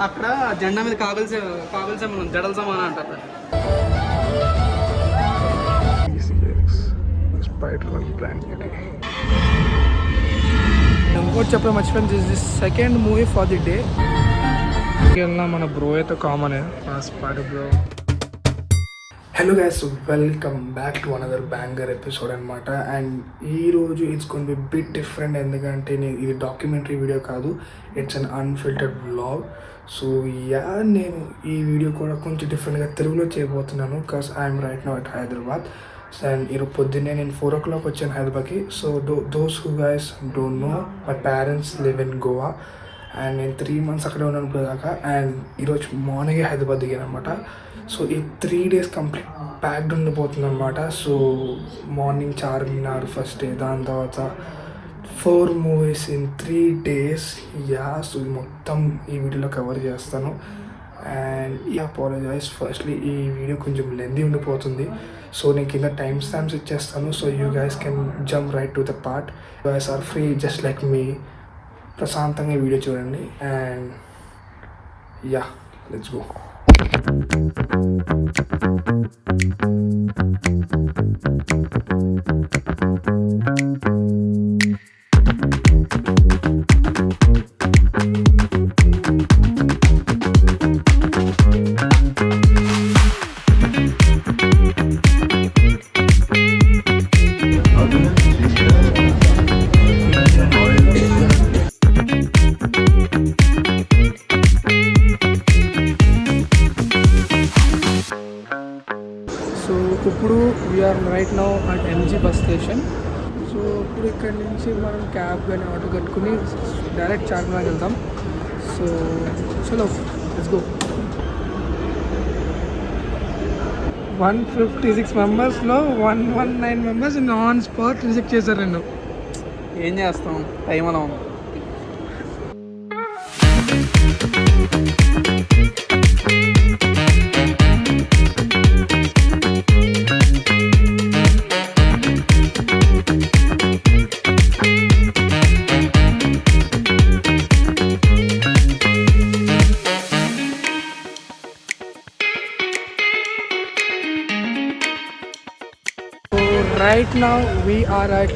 అక్కడ జెండా మీద కావలసే మనం జడల సమానం అంటారు. ఇంకోటి చెప్పే మర్చిపోయింది, this is second movie for the day. మన బ్రో అయితే come on bro. Hello guys, welcome back to another banger episode అనమాట. అండ్ ఈరోజు it's gonna be bit different, ఎందుకంటే ఇది డాక్యుమెంటరీ వీడియో కాదు, it's an unfiltered vlog. So నేను ఈ video కూడా కొంచెం డిఫరెంట్గా తెలుగులో చేయబోతున్నాను, because I'm right now at Hyderabad. And ఈరోజు పొద్దున్నే నేను 4 o'clock వచ్చాను హైదరాబాద్కి. So those who guys don't no, my parents live in Goa and నేను 3 months అక్కడే ఉన్నాను ఇప్పుడు దాకా. అండ్ ఈరోజు మార్నింగే హైదరాబాద్ దిగాను అనమాట. సో ఈ 3 days కంప్లీట్ ప్యాక్డ్ ఉండిపోతుంది అనమాట. So morning Charminar first day, దాని తర్వాత 4 movies ఇన్ 3 days. సో మొత్తం ఈ వీడియోలో కవర్ చేస్తాను. అండ్ ఈ అపాలజైజ్ ఫస్ట్లీ, ఈ వీడియో కొంచెం లెందీ ఉండిపోతుంది. సో నేను కింద టైమ్ స్టాంప్స్ ఇచ్చేస్తాను, so you guys can jump right to the part. You guys are free just like me. ప్రశాంతంగా వీడియో చూడండి. And let's go. ఇప్పుడు we are right now at MG bus station. So ఇప్పుడు ఇక్కడ నుంచి మనం క్యాబ్ కానీ auto కట్టుకుని డైరెక్ట్ చార్మినార్ వెళ్తాం. సో చలో లెట్స్ గో. 156 మెంబర్స్లో 119 మెంబర్స్ ఆన్ స్పాట్ రిజెక్ట్ చేశారు. నేను ఏం చేస్తాం, టైం అలా ఉంది. Right now we are at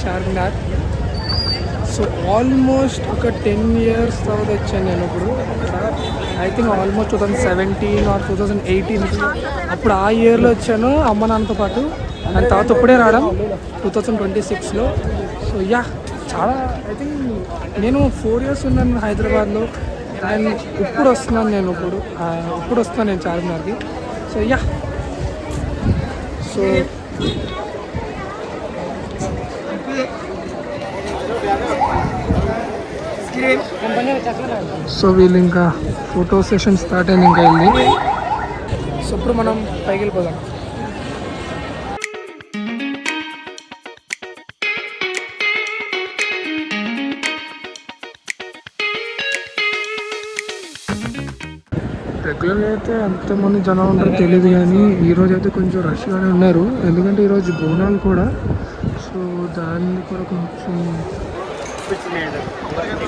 Charminar. So almost ఒక 10 years తర్వాత వచ్చాను నేను ఇప్పుడు. ఐ థింక్ ఆల్మోస్ట్ 2017 ఆర్ 2018 అప్పుడు ఆ ఇయర్లో వచ్చాను అమ్మ నాన్నతో పాటు. దాని తర్వాత ఇప్పుడే రావడం 2026లో. సో చాలా ఐ థింక్ నేను 4 years ఉన్నాను హైదరాబాద్లో. అండ్ ఇప్పుడు వస్తున్నాను నేను ఇప్పుడు వస్తున్నాను నేను చార్మినార్కి. సో వీళ్ళు ఇంకా ఫోటో సెషన్ స్టార్ట్ అయింది, ఇంకా వెళ్ళి. సో ఇప్పుడు మనం పైకి వెళ్ళిపోదాం. రెగ్యులర్గా అయితే ఎంతమంది జనం ఉంటారో తెలియదు, కానీ ఈరోజు అయితే కొంచెం రష్గానే ఉన్నారు, ఎందుకంటే ఈరోజు బోనాలు కూడా. సో దాన్ని కూడా కొంచెం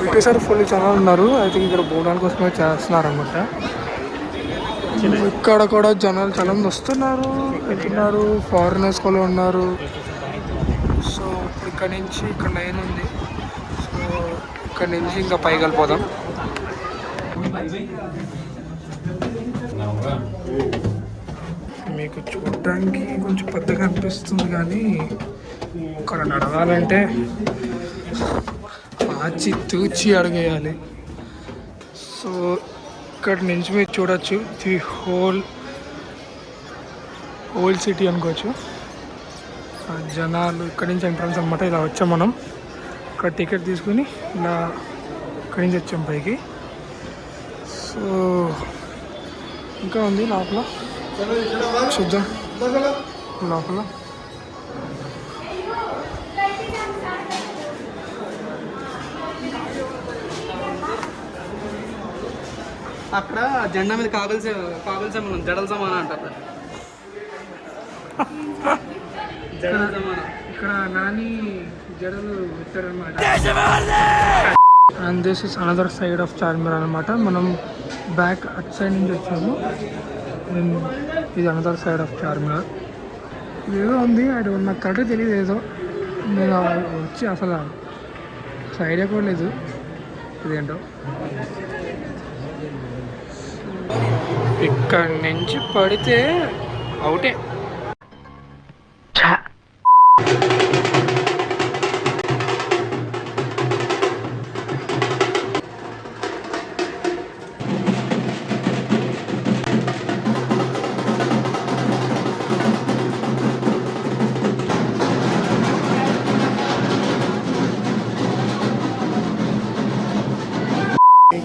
ఒకేసారి ఫుల్ జనాలు ఉన్నారు. అయితే ఇక్కడ బోనాల కోసమే చేస్తున్నారు అనమాట. ఇక్కడ కూడా జనాలు చాలా మంది వస్తున్నారు, వెళ్తున్నారు, ఫారినర్స్ కూడా ఉన్నారు. సో ఇక్కడ నుంచి ఇక్కడ లైన్ ఉంది. సో ఇక్కడ నుంచి ఇంకా పైకి వెళ్ళిపోదాం. మీకు చూడడానికి కొంచెం పెద్దగా అనిపిస్తుంది, కానీ ఇక్కడ నడవాలంటే ఆచి తూచి అడుగేయాలి. సో ఇక్కడ నుంచి మీరు చూడొచ్చు ది ఓల్డ్ సిటీ అనుకోవచ్చు. జనాలు ఇక్కడ నుంచి ఎంట్రన్స్ అనమాట. ఇలా వచ్చాం మనం, ఇక్కడ టికెట్ తీసుకుని ఇలా ఇక్కడి నుంచి వచ్చాం పైకి. సో ఇంకా ఉంది లోపల, చూద్దాం లోపల. అక్కడ జెండా మీద కావలసే మనం జడల సమానం అంటారు. ఇక్కడ నాని జడలు పెట్టారన్నమాట. And this is another side of Charminar అనమాట. మనం బ్యాక్ అట్ సైడ్ నుంచి వచ్చాము. ఇది అనదర్ సైడ్ ఆఫ్ చార్మినార్. ఏదో ఉంది, అది నాకు కరెక్ట్గా తెలియదు. ఏదో నేను వచ్చి అసలు ఐడియా కూడా లేదు ఇదేంటో. ఇక్కడ నుంచి పడితే అవుటే.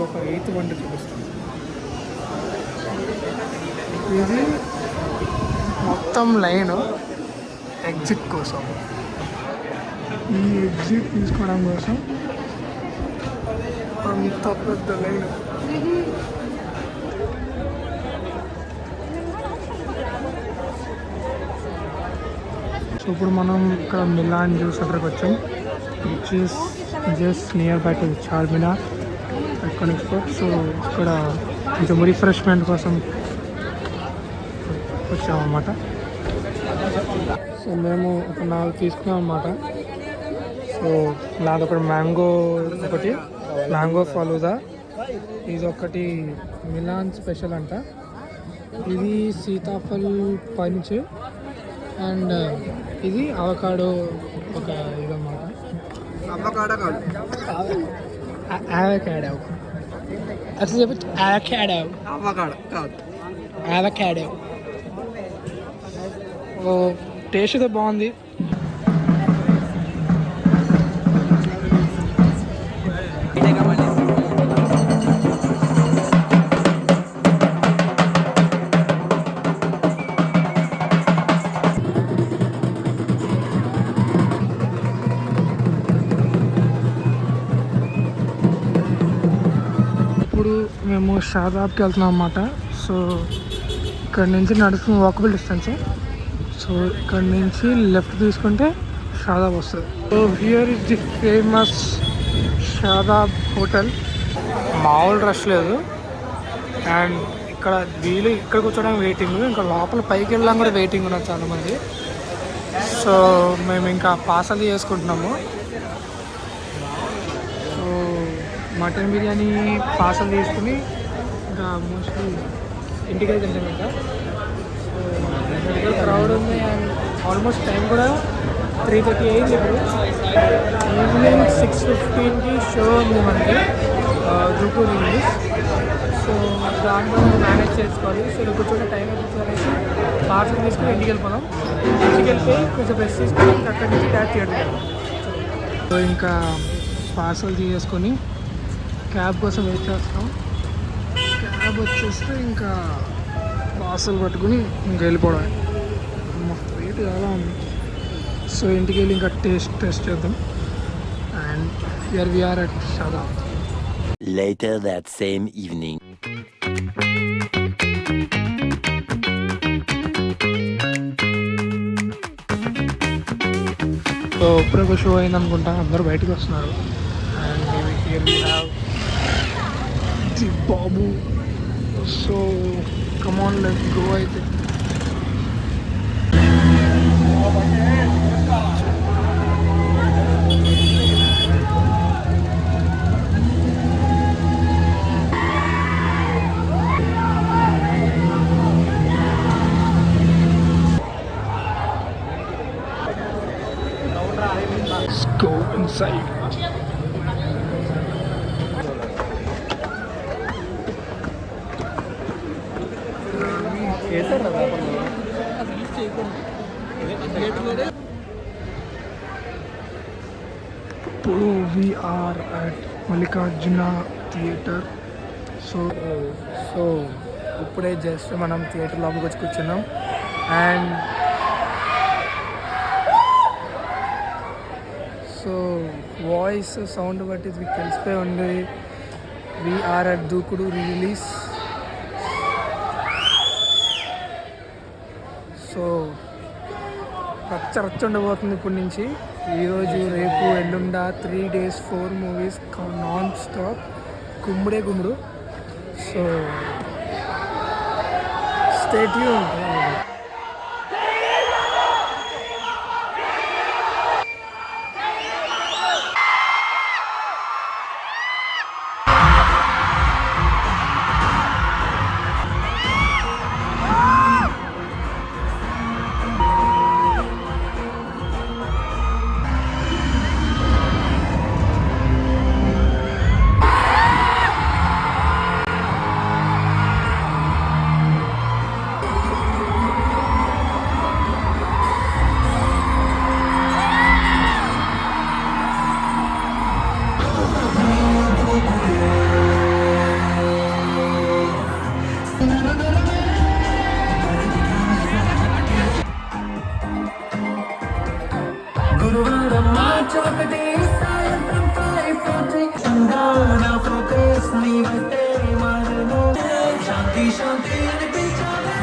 ఒక 8th వంట చూపిస్తాను. ఇది మొత్తం లైన్ ఎగ్జిట్ కోసం. ఈ ఎగ్జిట్ తీసుకోవడం కోసం అంత పెద్ద లైన్. సో ఇప్పుడు మనం ఇక్కడ మిలాన్ జ్యూస్ అక్కడికి వచ్చాం, which is just near by to Charminar iconic spot. So ఇక్కడ కొంచెం రిఫ్రెష్మెంట్ కోసం వచ్చామన్నమాట. సో మేము ఒక 4 తీసుకున్నాం అన్నమాట. సో నాదొకటి మ్యాంగో ఫలూదా, ఇది ఒకటి మిలాన్ స్పెషల్ అంట, ఇది సీతాఫల్ పంచ్, అండ్ ఇది అవకాడో ఒక ఇదన్నమాట. అవకాడో అసలు చెప్పి అవకాడో. టేస్ట్ అయితే బాగుంది. ఇప్పుడు మేము షాదాబ్కి వెళ్తున్నాం అన్నమాట. సో ఇక్కడ నుంచి నడుచుకుని వాకబుల్ డిస్టెన్స్. సో ఇక్కడ నుంచి లెఫ్ట్ తీసుకుంటే షాదాబ్ వస్తుంది. So here is the famous Shadab hotel. మామూలు రష్ లేదు. అండ్ ఇక్కడ ఇక్కడ కూర్చోడానికి వెయిటింగ్, ఇంకా లోపల పైకి వెళ్ళడం కూడా వెయిటింగ్ ఉన్నారు చాలామంది. సో మేము ఇంకా పార్సల్ చేసుకుంటున్నాము. సో మటన్ బిర్యానీ పార్సల్ తీసుకుని ఇంకా మోస్ట్లీ ఇంటికి అయితే తింటాం. ఇంకా క్రౌడ్ ఉంది అండ్ ఆల్మోస్ట్ టైం కూడా 3:30 అయింది. ఇప్పుడు ఈవినింగ్ 6:15కి షో ఉంది మనకి దూకు రిలీజ్. సో దాంట్లో మేనేజ్ చేసుకోవాలి. సో కూర్చొని టైం అయిపోతుందనేసి పార్సల్ తీసుకుని ఇంటికి వెళ్ళిపోదాం. ఇంటికి వెళ్ళిపోయి కొంచెం రెస్ట్ తీసుకొని ఇంకా అక్కడి నుంచి ట్యాక్ చేయడం. సో ఇంకా పార్సల్ తీసుకొని క్యాబ్ కోసం వెయిట్ చేస్తాం. క్యాబ్ వచ్చేస్తే ఇంకా పార్సల్ పట్టుకుని ఇంకా వెళ్ళిపోవడం. రేట్ చాలా ఉంది. సో ఇంటికి వెళ్ళి ఇంకా టెస్ట్ చేద్దాం. And here we are at Shadab. Later that same evening. So ఇప్పుడు ఒక షో అయింది అనుకుంటా, అందరూ బయటకు వస్తున్నారు. And here we have the Babu. So come on let's go. అయితే let's go inside. ఇప్పుడు we are at Mallikarjuna theatre. So ఇప్పుడే జస్ట్ మనం థియేటర్ లోపలికి వచ్చి కూర్చున్నాం. అండ్ సో వాయిస్ సౌండ్ బట్టి మీకు తెలిసిపోయి ఉంది, we are at Dookudu release. So రచ్చ ఉండబోతుంది ఇప్పటి నుంచి. ఈరోజు రేపు ఎల్లుండ 3 days 4 movies నాన్ స్టాప్ గుమ్ముడే గుమ్ముడు. So stay tune. గురువారం మార్చి 1 సాయంత్రం 5:40 సంధాన ఫోకస్ నీ వట్టే మారను శాంతి శాంతి అనిపించాలి.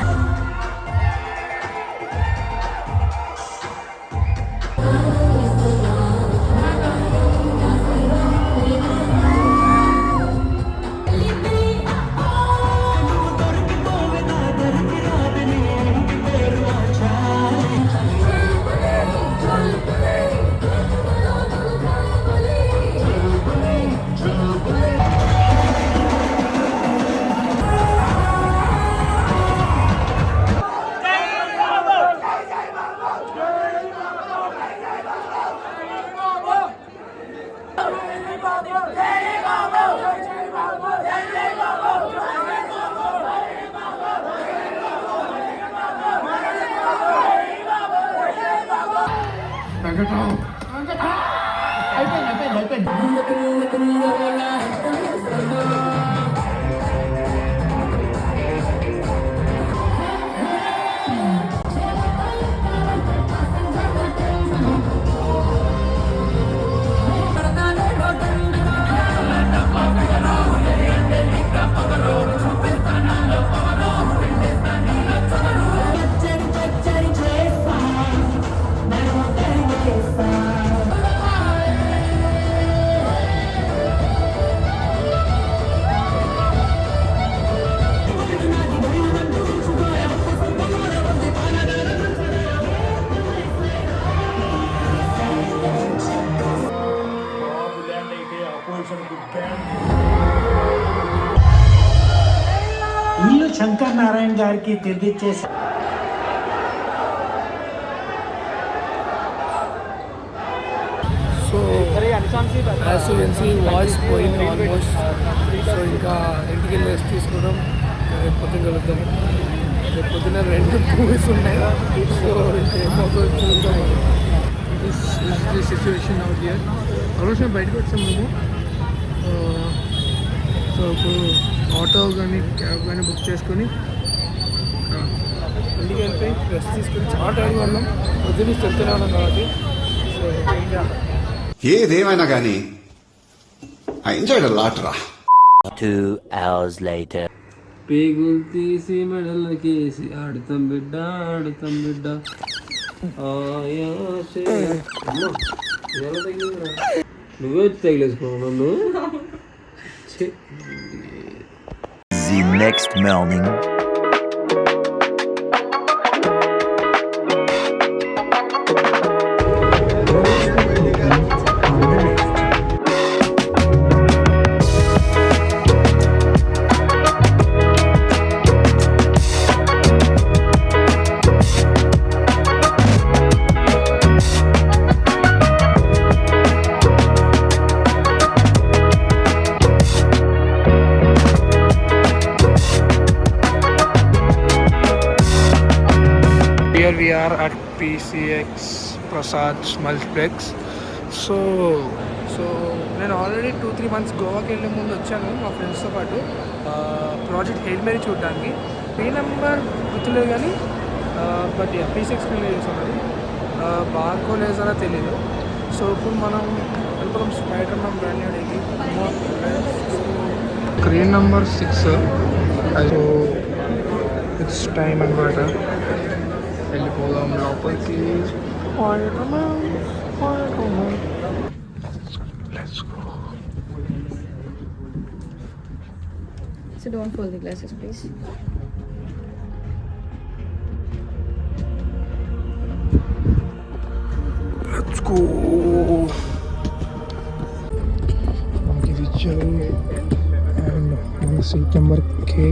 ఇల్లు శంకర్ నారాయణ గారికి తిరిగిచ్చేసి so as you can see voice పోయింది ఆల్మోస్ట్. సో ఇంకా ఇంటికి వెళ్ళి రెస్ట్ తీసుకోవడం. రేపు పొద్దున్న కలుద్దాం. రేపు పొద్దున్న 2 movies ఉన్నాయి. సో ఇంకా ఏమవుతుందో చూద్దాం. The situation out here. Almost మేము బయటకు వచ్చాం మేము. సో ఇప్పుడు ఆటో కానీ క్యాబ్ కానీ బుక్ చేసుకొని ఇంటికి వెళ్ళిపోయి రెస్ట్ తీసుకొని చాలా టైం ఉన్నాం. పొద్దున్న వెళ్తూనే ఉన్నాం కాబట్టి. సో ఇంకా ఏదేమైనా కానీ ఐ ఎంజాయ్డ్ అ లాట్ రా. 2 hours later. పేగులు తీసి మెడలకేసి ఆడుతాం బిడ్డ ఆడుతాం బిడ్డ ఆయాసే. అమ్మా, ఎలా తగిలిందిరా? నువ్వే వచ్చి తగిలేసుకున్నావు నన్ను. The next morning. Here we are at PCX Prasad's Multiplex. So నేను ఆల్రెడీ 2-3 months గోవాకి వెళ్ళే ముందు వచ్చాను మా ఫ్రెండ్స్తో పాటు ప్రాజెక్ట్ హెయిల్ మేరీ చూడడానికి. పీ నెంబర్ గుర్తులేదు కానీ బట్ P6 చేసాం. అది బార్కోలేజరా తెలీదు. సో ఇప్పుడు మనం వెళ్ళిపోతాం స్పైడర్ మ్యాన్ బ్రాండ్ న్యూకి. Screen number 6. So it's time అనమాట. వెళ్ళిపోదాం లోపలికి. Let's go. So don't fold the glasses, please. Let's go. మనకి ఇది ఇచ్చారు అండ్ మన seat number K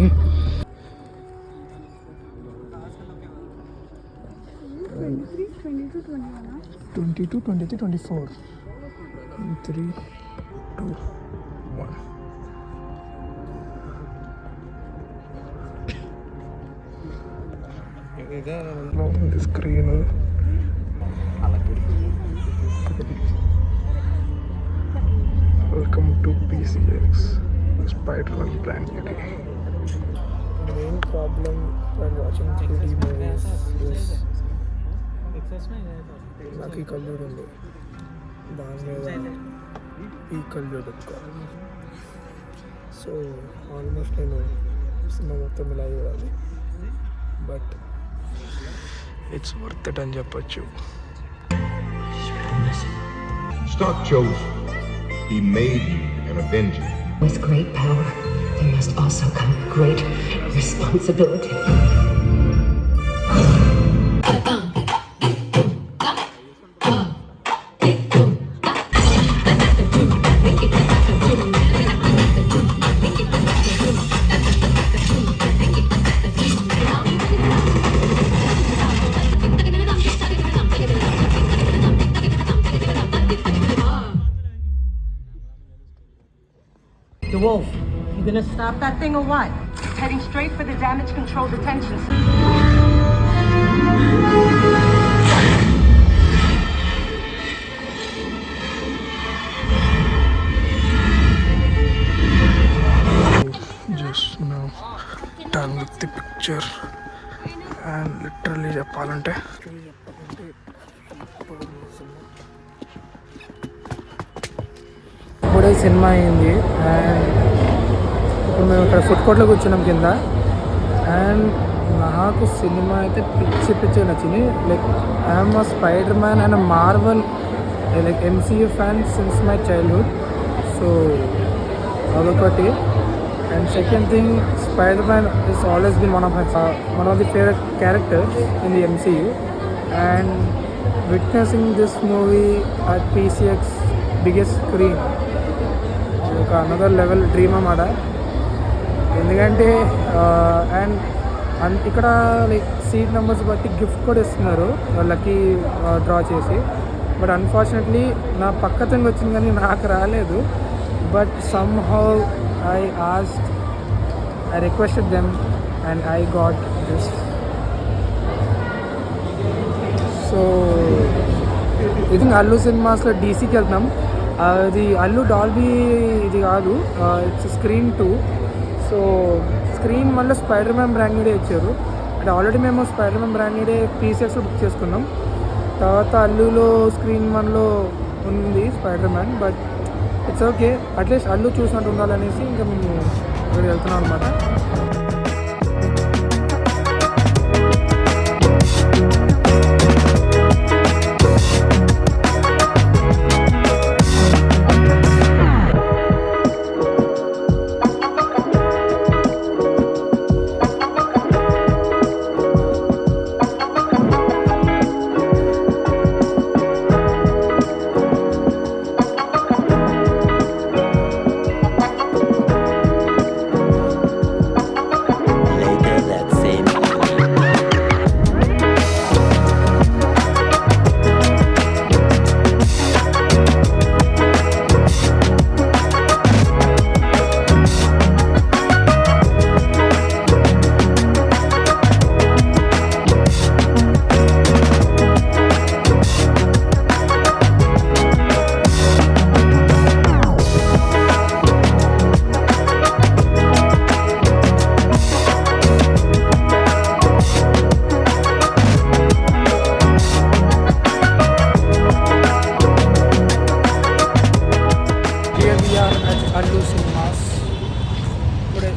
22, 23, 24. 3, 2, 1. The screen. Welcome to PCX Spider-Man Brand UK. The main problem when watching 3D movies is నాకు ఈ కళ్ళజోడు ఉంది, దాని మీద ఈ కళ్ళజోడు పెట్టుకోవాలి. సో ఆల్మోస్ట్ నేను సినిమా మొత్తం ఇలా చూడాలి, బట్ ఇట్స్ వర్త్ ఇట్ అని చెప్పచ్చు. Stark chose you. He made you an Avenger. With great power, there must also come great responsibility. The Wolf, you gonna stop that thing or what? Heading straight for the damage control detention. Just now done with the picture and literally చెప్పాలంటే ఇప్పుడే cinema అయింది and ఇప్పుడు మేము ఇక్కడ food కోర్ట్లో కూర్చున్నాం కింద. And నాకు సినిమా అయితే పిచ్చి నచ్చింది. Like I'm a Spider Man and Marvel like MCU fan since my childhood. So అదొకటి. And second thing, Spider Man is always been one of the favourite characters in the MCU. And witnessing this movie at PCX biggest screen ఒక another level dream అన్నమాట. ఎందుకంటే and ఇక్కడ like seat numbers బట్టి gift కూడా ఇస్తున్నారు వాళ్ళకి draw చేసి. But unfortunately నా పక్కతంగా వచ్చింది కానీ నాకు రాలేదు. But somehow I requested them and I got this. So I think Allu సినిమాస్లో DCకి వెళ్తున్నాం. అది అల్లు డాల్బీ ఇది కాదు, ఇట్స్ స్క్రీన్ 2. సో స్క్రీన్ మళ్ళీ స్పైడర్ మ్యాన్ బ్రాండెడే ఇచ్చారు. అంటే ఆల్రెడీ మేము స్పైడర్ మ్యాన్ బ్రాండెడే PCXలో బుక్ చేసుకున్నాం. తర్వాత అల్లులో స్క్రీన్ 1లో ఉంది spider man. But it's okay, at least Allu చూసినట్టు ఉండాలనేసి ఇంకా మేము ఇక్కడ వెళ్తున్నాం అనమాట. Later that same Allu Cinemas. ఇప్పుడే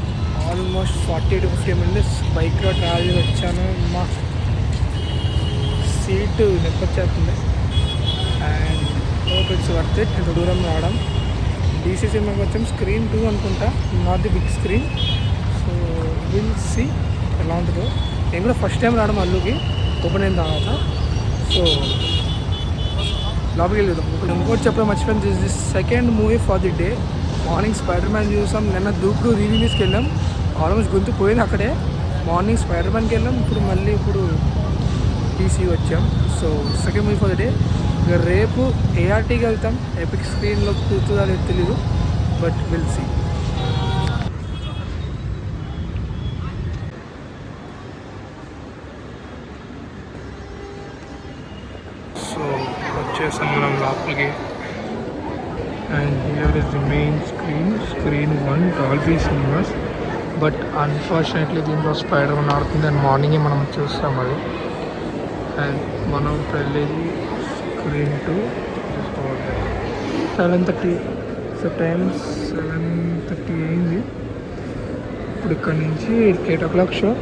ఆల్మోస్ట్ 40 to 50 minutes బైక్లో ట్రావెల్ వచ్చాను. మా సీటు నొప్పొచ్చేస్తుంది. And hope it's worth it. ఇంత దూరం రావడం. డీసీ సినిమాకి వచ్చాం స్క్రీన్ 2 అనుకుంటా, not the big screen. So will see ఎలా ఉంటుందో. నేను కూడా ఫస్ట్ టైం రావడం అల్లుకి ఓపెన్ అయిన తర్వాత. సో లోపలికి వెళ్దాం. ఇంకోటి చెప్పడం మర్చిపోయింది, this this second movie for the day. Morning spider man చూసాం, నిన్న దూకుడు రిలీజ్కి వెళ్ళాం, ఆల్మోస్ట్ గొంతు పోయింది అక్కడే. మార్నింగ్ స్పైడర్ మ్యాన్కి వెళ్ళాం, ఇప్పుడు డీసీ వచ్చాం. So second movie for the day. ఇక రేపు ఏఆర్టీకి వెళ్తాం. ఎపిక్ స్క్రీన్లో కూర్చుందో అనేది తెలీదు, బట్ విల్ సీ. సో వచ్చేసాం మనం లోపలికి. And here is the main screen 1 Dolby cinemas. But unfortunately దీంట్లో స్పైడర్ మ్యాన్ ఆడుతుంది అండ్ మార్నింగే మనం చూస్తాం అది. అండ్ మనం వెళ్ళేది స్క్రీన్ 2 చూసుకోవాలి. 7:30. సో టైం 7:30 అయింది. ఇప్పుడు ఇక్కడ నుంచి 8 o'clock షో.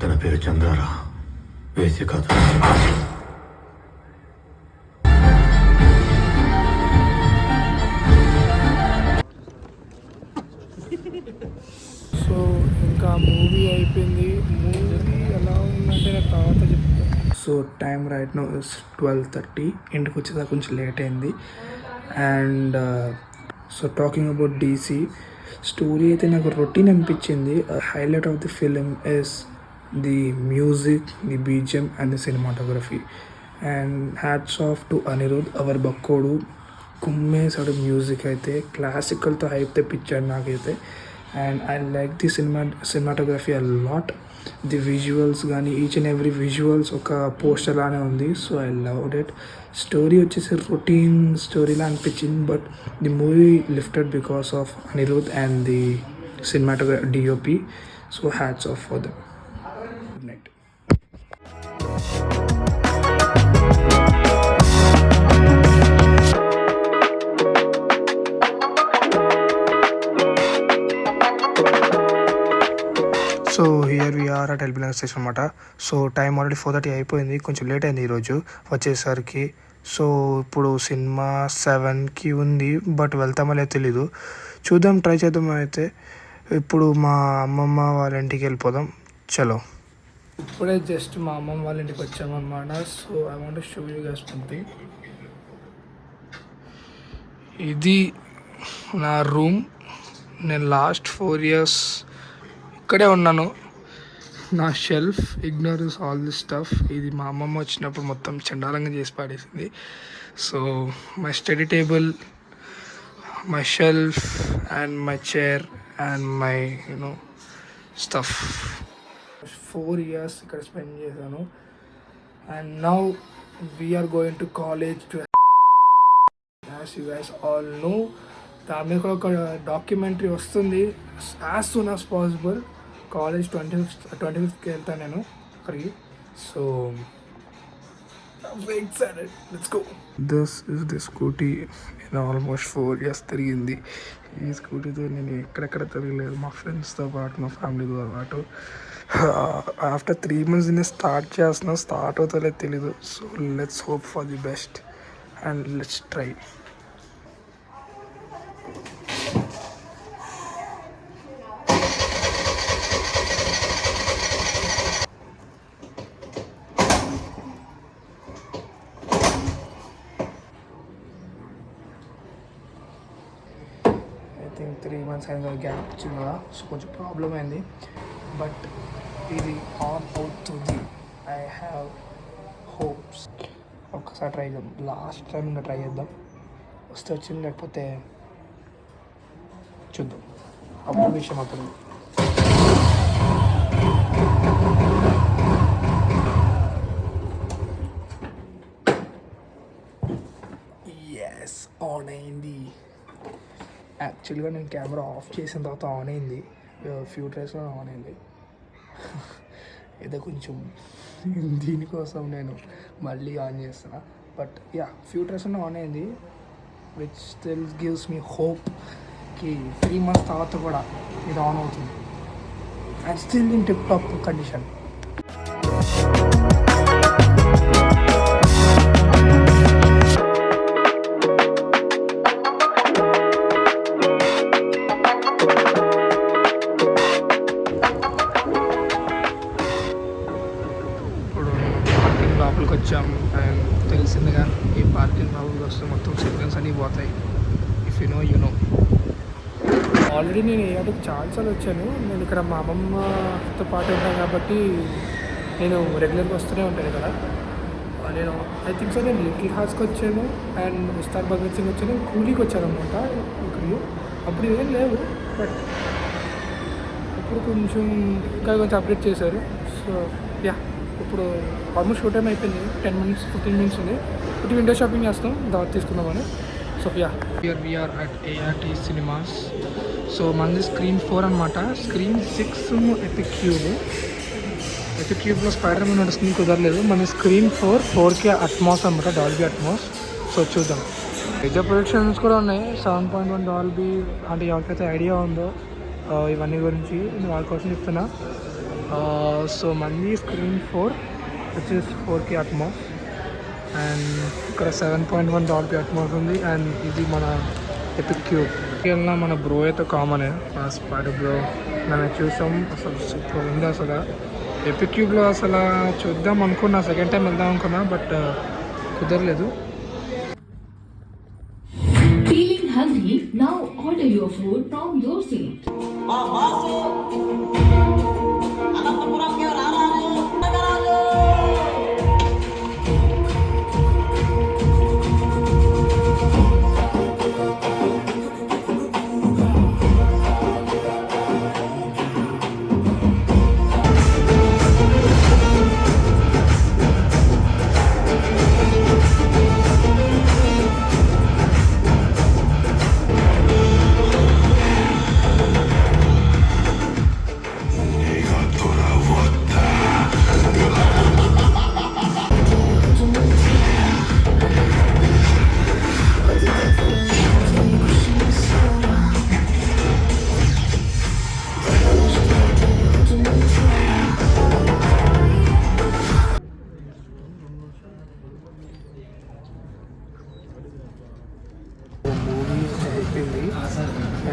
తన పేరు చంద్రారా, వేసి కాదు. సో ఇంకా మూవీ అయిపోయింది. మూవీ ఎలా ఉందంటే నాకు తర్వాత చెప్తాను. So time right now is 12:30. ఇంటికి వచ్చేదా కొంచెం లేట్ అయింది. And so talking about DC story అయితే నాకు రొటీన్ అనిపించింది. Highlight of the film is the music, the BGM and the cinematography. And hats off to Anirudh, our బక్కోడు కుమ్మేసాడు. మ్యూజిక్ అయితే క్లాసికల్తో హైప్ తెప్పించాడు నాకైతే. And I like the cinematography a lot. The visuals కానీ ఈచ్ అండ్ ఎవ్రీ విజువల్స్ ఒక poster లానే ఉంది. So I loved it. Story వచ్చేసి రొటీన్ స్టోరీలా అనిపించింది, but the movie lifted because of Anirudh and the cinematography DOP. So hats off for them. Good night. So here we are at LB Nagar station అనమాట. So time already 4:30 అయిపోయింది, కొంచెం late అయింది ఈరోజు వచ్చేసరికి. So ఇప్పుడు సినిమా 7కి ఉంది, బట్ వెళ్తామో లేదో తెలీదు, చూద్దాం, ట్రై చేద్దాం. అయితే ఇప్పుడు మా అమ్మమ్మ వాళ్ళ ఇంటికి వెళ్ళిపోదాం. చలో, ఇప్పుడే జస్ట్ మా అమ్మమ్మ వాళ్ళ ఇంటికి వచ్చామన్నమాట. So I want to show you guys something. ఇది నా రూమ్. నేను లాస్ట్ 4 years ఇక్కడే ఉన్నాను. నా shelf ignores all this stuff. ఇది మా అమ్మమ్మ వచ్చినప్పుడు మొత్తం చండాలంగా చేసి పాడేసింది. So my study table, my shelf and my chair and my stuff. 4 years ఇక్కడ స్పెండ్ చేశాను. And now we're going to college too, as you guys all know. దాని మీద కూడా ఒక డాక్యుమెంటరీ వస్తుంది as soon as possible. College 25th వెళ్తాను నేను అక్కడికి. So excited, let's go. This is the Scooty. నేను ఆల్మోస్ట్ 4 years తిరిగింది ఈ స్కూటీతో. నేను ఎక్కడెక్కడ తిరగలేదు, మా ఫ్రెండ్స్తో పాటు, మా ఫ్యామిలీతో పాటు. ఆఫ్టర్ 3 months నేను స్టార్ట్ చేస్తున్నా, స్టార్ట్ అవుతుందో తెలీదు. So let's hope for the best and let's try. I think 3 months అయిన గ్యాప్ వచ్చింది కదా, సో కొంచెం ప్రాబ్లం అయింది. బట్ ఇది ఆన్ అవుతుంది. I have hopes. ఒక్కసారి ట్రై చేద్దాం, లాస్ట్ టైం ఇంకా ట్రై చేద్దాం. వస్తే వచ్చింది, లేకపోతే చూద్దాం. అప్పుడు విషయం అప్పుడు. ఎస్, ఆన్ అయింది. యాక్చువల్గా నేను కెమెరా ఆఫ్ చేసిన తర్వాత ఆన్ అయింది. ఫ్యూ ట్రైస్లో ఆన్ అయింది. ఏదో కొంచెం దీనికోసం నేను మళ్ళీ ఆన్ చేస్తున్నా. బట్ యా ఫ్యూచర్స్ ఆన్ అయింది, విచ్ స్టిల్ గివ్స్ మీ హోప్కి 3 months తర్వాత కూడా ఇది ఆన్ అవుతుంది and still in tip top condition. లోపలికి వచ్చాం అండ్ తెలిసిందిగా ఈ పార్కింగ్ లోపలికి వస్తే మొత్తం సిగ్నల్స్ అన్నీ పోతాయి. ఇఫ్ యు నో ఆల్రెడీ నేను ఏడాదికి చాలాసార్లు వచ్చాను. నేను ఇక్కడ మా అమ్మమ్మతో పాటు ఉంటాను కాబట్టి నేను రెగ్యులర్గా వస్తూనే ఉంటాను ఇక్కడ. నేను ఐ థింక్ సో నేను లిటిల్ హార్ట్స్కి వచ్చాను అండ్ ఉస్తాద్ భగత్ సింగ్ వచ్చాను, కూలీకి వచ్చాను అనమాట ఇక్కడ. అప్పుడు ఏం లేవు, బట్ ఇప్పుడు కొంచెం అప్డేట్ చేశారు. సో యా ఇప్పుడు ఆల్మోస్ట్ షో టైం అయిపోయింది, 10 minutes 15 minutes ఉంది. ఇప్పుడు విండో షాపింగ్ చేస్తాం, దావత్ తీసుకుందామని. So yeah we are at ART cinemas. So మనది స్క్రీన్ 4 అనమాట. స్క్రీన్ 6 ఎపిక్ క్యూబ్లో స్పైడర్ మ్యాన్ నడుస్తుంది, కుదరలేదు. మన స్క్రీన్ 4K అట్మాస్ అనమాట, డాల్బీ అట్మాస్. సో చూద్దాం. మేజర్ ప్రొడక్షన్స్ కూడా ఉన్నాయి, 7.1 డాల్బీ. అంటే ఎవరికైతే ఐడియా ఉందో ఇవన్నీ గురించి నేను వాళ్ళ కోసం చెప్తున్నా. సో మంది screen 4 which is 4K Atmos and ఇక్కడ 7.1 డాల్బీ అట్మాస్ ఉంది. అండ్ ఇది మన ఎపిక్ క్యూబ్. వెళ్ళినా మన బ్రో అయితే కామనే, మన స్పైడర్ బ్రో. మనం చూసాం, అసలు సూపర్ ఉంది. అసలు ఎపిక్ క్యూబ్లో అసలు చూద్దాం అనుకున్నా, సెకండ్ టైం వెళ్దాం అనుకున్నా, బట్ కుదరలేదు. Feeling hungry? Now order your food from your seat. Movie అయిపోయింది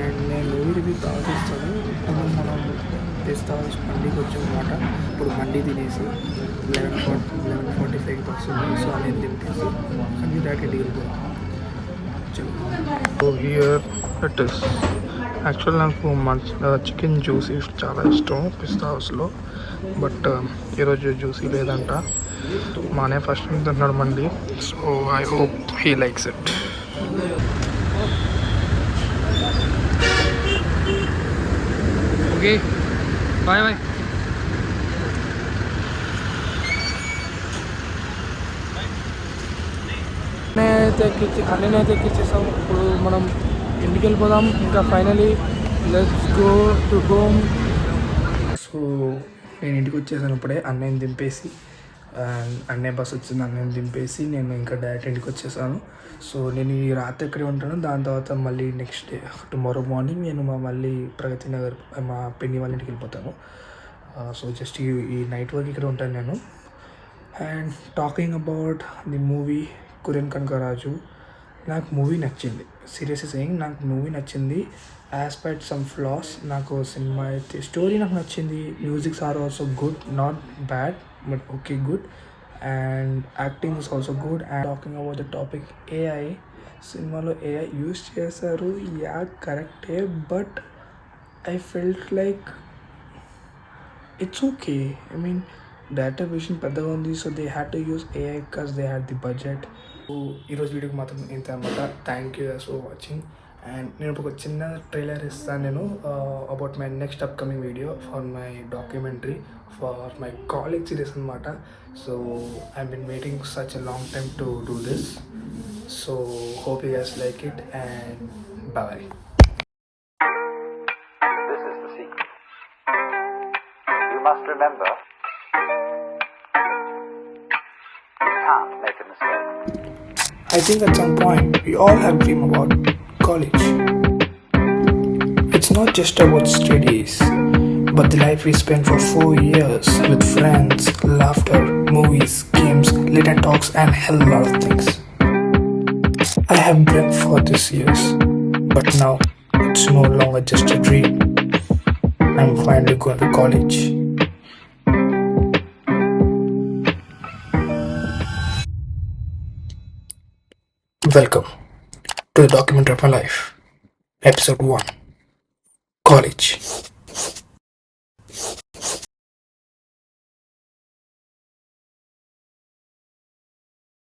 అండ్ నేను మూవీ రివ్యూ తర్వాత ఇస్తాను. ఇప్పుడు మనం టెస్ట్ హౌస్ మండీకి వచ్చామన్నమాట. ఇప్పుడు మండీ తినేసి 11:45 వస్తుంది. సో నేను తింటేసి అన్ని దాటి డీల్ కూడా. So here it is. Actual నాకు చికెన్ జ్యూసీ చాలా ఇష్టం పిస్తా హౌస్లో, బట్ ఈరోజు జ్యూసీ లేదంట. మానే ఫస్ట్ తింటున్నాడు మండి. So I hope he likes it. Okay bye bye. అన్నైతే ఎక్కిచ్చేసాం. ఇప్పుడు మనం ఇంటికి వెళ్ళిపోదాం. ఇంకా finally let's go to home. So నేను ఇంటికి వచ్చేసాను ఇప్పుడే, అన్నయ్యని దింపేసి. అన్నయ్య బస్ వచ్చింది, అన్నయ్యని దింపేసి నేను ఇంకా డైరెక్ట్ ఇంటికి వచ్చేసాను. సో నేను ఈ రాత్రి ఇక్కడే ఉంటాను. దాని తర్వాత మళ్ళీ నెక్స్ట్ డే టుమారో మార్నింగ్ నేను మళ్ళీ ప్రగతి నగర్ మా పిన్ని వాళ్ళ ఇంటికి వెళ్ళిపోతాను. సో జస్ట్ ఈ నైట్ వరకు ఇక్కడ ఉంటాను నేను. And talking about the movie Korean Kanakaraju, నాకు మూవీ నచ్చింది. సీరియస్లీ సేయింగ్ నాకు మూవీ నచ్చింది. Despite some flaws. నాకు సినిమా అయితే స్టోరీ నాకు నచ్చింది. Musics are also good, not bad but okay good. And acting is also good. And talking about the topic AI, సినిమాలో ఏఐ యూస్ చేశారు, యా కరెక్టే, but I felt like it's okay. I mean data vision పెద్దగా ఉంది, so they had to use AI because they had the budget. So ఈరోజు వీడియోకి మాత్రం ఇంత అనమాట. Thank you for watching. And నేను ఒక చిన్న ట్రైలర్ ఇస్తాను నేను about my next upcoming video for my documentary for my college series అనమాట. So I been waiting such a long time to do this. So hope you guys like it and bye. This is the secret. You must remember I think at some point we all have dream about college. It's not just about studies, but the life we spend for 4 years with friends, laughter, movies, games, late night talks, and hell lot of things. I have dreamt for these years, but now it's no longer just a dream. I'm finally going to college. Welcome to the documentary of my life, episode 1, College.